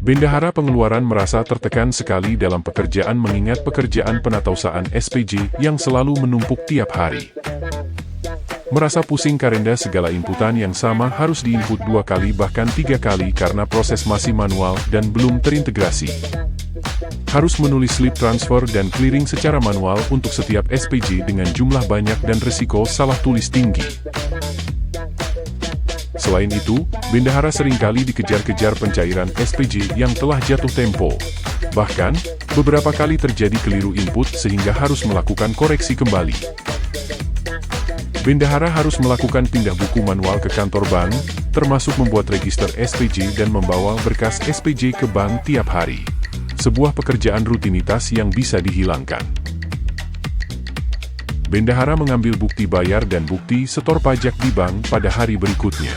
Bendahara Pengeluaran merasa tertekan sekali dalam pekerjaan mengingat pekerjaan penatausahaan SPJ yang selalu menumpuk tiap hari. Merasa pusing karena segala inputan yang sama harus diinput 2 kali bahkan 3 kali karena proses masih manual dan belum terintegrasi. Harus menulis slip transfer dan clearing secara manual untuk setiap SPJ dengan jumlah banyak dan risiko salah tulis tinggi. Selain itu, bendahara seringkali dikejar-kejar pencairan SPJ yang telah jatuh tempo. Bahkan, beberapa kali terjadi keliru input sehingga harus melakukan koreksi kembali. Bendahara harus melakukan pindah buku manual ke kantor bank, termasuk membuat register SPJ dan membawa berkas SPJ ke bank tiap hari. Sebuah pekerjaan rutinitas yang bisa dihilangkan. Bendahara mengambil bukti bayar dan bukti setor pajak di bank pada hari berikutnya.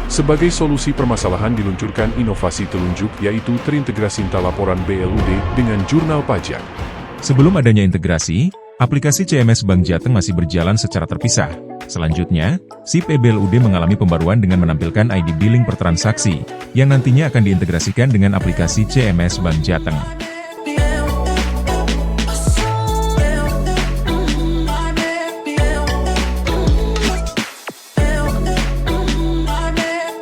Sebagai solusi permasalahan diluncurkan inovasi telunjuk yaitu terintegrasi laporan BLUD dengan jurnal pajak. Sebelum adanya integrasi, aplikasi CMS Bank Jateng masih berjalan secara terpisah. Selanjutnya, SIP BLUD mengalami pembaruan dengan menampilkan ID billing per transaksi, yang nantinya akan diintegrasikan dengan aplikasi CMS Bank Jateng.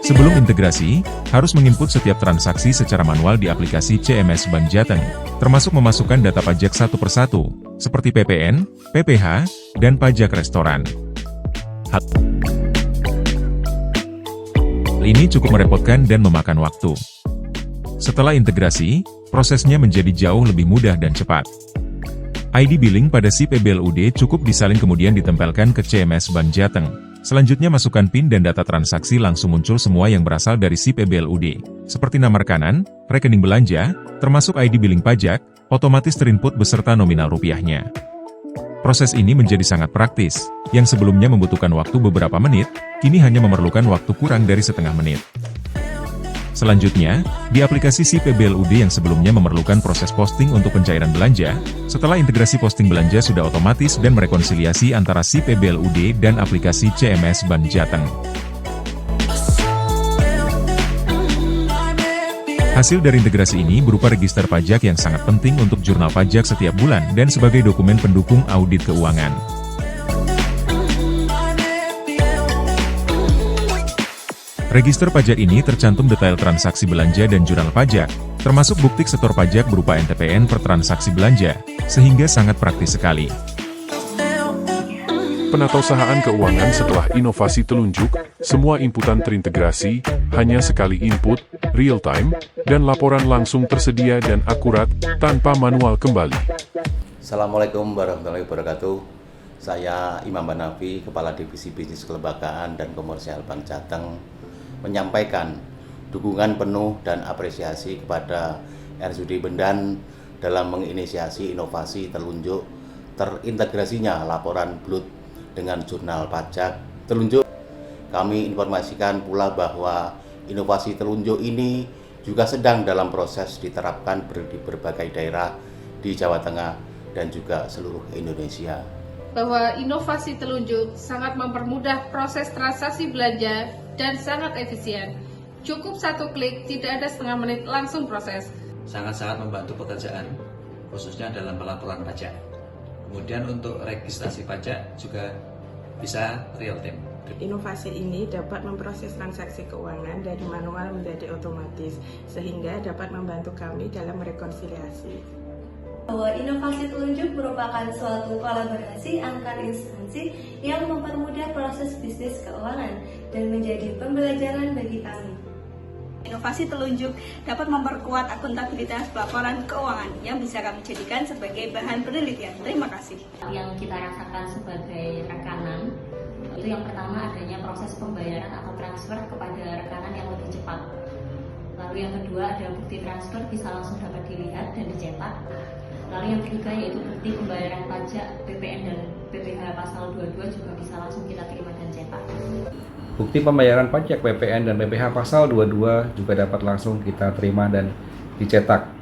Sebelum integrasi, harus menginput setiap transaksi secara manual di aplikasi CMS Bank Jateng, termasuk memasukkan data pajak satu persatu, seperti PPN, PPH, dan pajak restoran. Hal ini cukup merepotkan dan memakan waktu. Setelah integrasi, prosesnya menjadi jauh lebih mudah dan cepat. ID billing pada SIP BLUD cukup disalin kemudian ditempelkan ke CMS Bank Jateng. Selanjutnya masukkan PIN dan data transaksi langsung muncul semua yang berasal dari SIP BLUD, seperti nama rekanan, rekening belanja, termasuk ID billing pajak, otomatis terinput beserta nominal rupiahnya. Proses ini menjadi sangat praktis, yang sebelumnya membutuhkan waktu beberapa menit, kini hanya memerlukan waktu kurang dari setengah menit. Selanjutnya, di aplikasi SIP BLUD yang sebelumnya memerlukan proses posting untuk pencairan belanja, setelah integrasi posting belanja sudah otomatis dan merekonsiliasi antara SIP BLUD dan aplikasi CMS Bank Jateng. Hasil dari integrasi ini berupa register pajak yang sangat penting untuk jurnal pajak setiap bulan dan sebagai dokumen pendukung audit keuangan. Register pajak ini tercantum detail transaksi belanja dan jurnal pajak, termasuk bukti setor pajak berupa NTPN per transaksi belanja, sehingga sangat praktis sekali. Penatausahaan keuangan setelah inovasi telunjuk, semua inputan terintegrasi, hanya sekali input, real time, dan laporan langsung tersedia dan akurat, tanpa manual kembali. Assalamualaikum warahmatullahi wabarakatuh. Saya Imam Banafi, Kepala Divisi Bisnis Kelembagaan dan Komersial Bank Jateng, menyampaikan dukungan penuh dan apresiasi kepada RSUD Bendan dalam menginisiasi inovasi telunjuk terintegrasinya laporan BLUD dengan jurnal pajak telunjuk. Kami informasikan pula bahwa inovasi telunjuk ini juga sedang dalam proses diterapkan di berbagai daerah di Jawa Tengah dan juga seluruh Indonesia. Bahwa inovasi telunjuk sangat mempermudah proses transaksi belanja dan sangat efisien. Cukup 1 klik, tidak ada setengah menit, langsung proses. Sangat-sangat membantu pekerjaan, khususnya dalam pelaporan pajak. Kemudian untuk registrasi pajak juga bisa real time. Inovasi ini dapat memproses transaksi keuangan dari manual menjadi otomatis, sehingga dapat membantu kami dalam rekonsiliasi. Bahwa inovasi telunjuk merupakan suatu kolaborasi antar instansi yang mempermudah proses bisnis keuangan dan menjadi pembelajaran bagi kami. Inovasi telunjuk dapat memperkuat akuntabilitas pelaporan keuangan yang bisa kami jadikan sebagai bahan penelitian. Terima kasih. Yang kita rasakan sebagai rekanan, itu yang pertama adanya proses pembayaran atau transfer kepada rekanan yang lebih cepat. Lalu yang kedua ada bukti transfer bisa langsung dapat dilihat dan dicetak. Lalu yang ketiga yaitu bukti pembayaran pajak PPN dan PPH pasal 22 juga bisa langsung kita terima dan cetak. Bukti pembayaran pajak PPN dan PPH pasal 22 juga dapat langsung kita terima dan dicetak.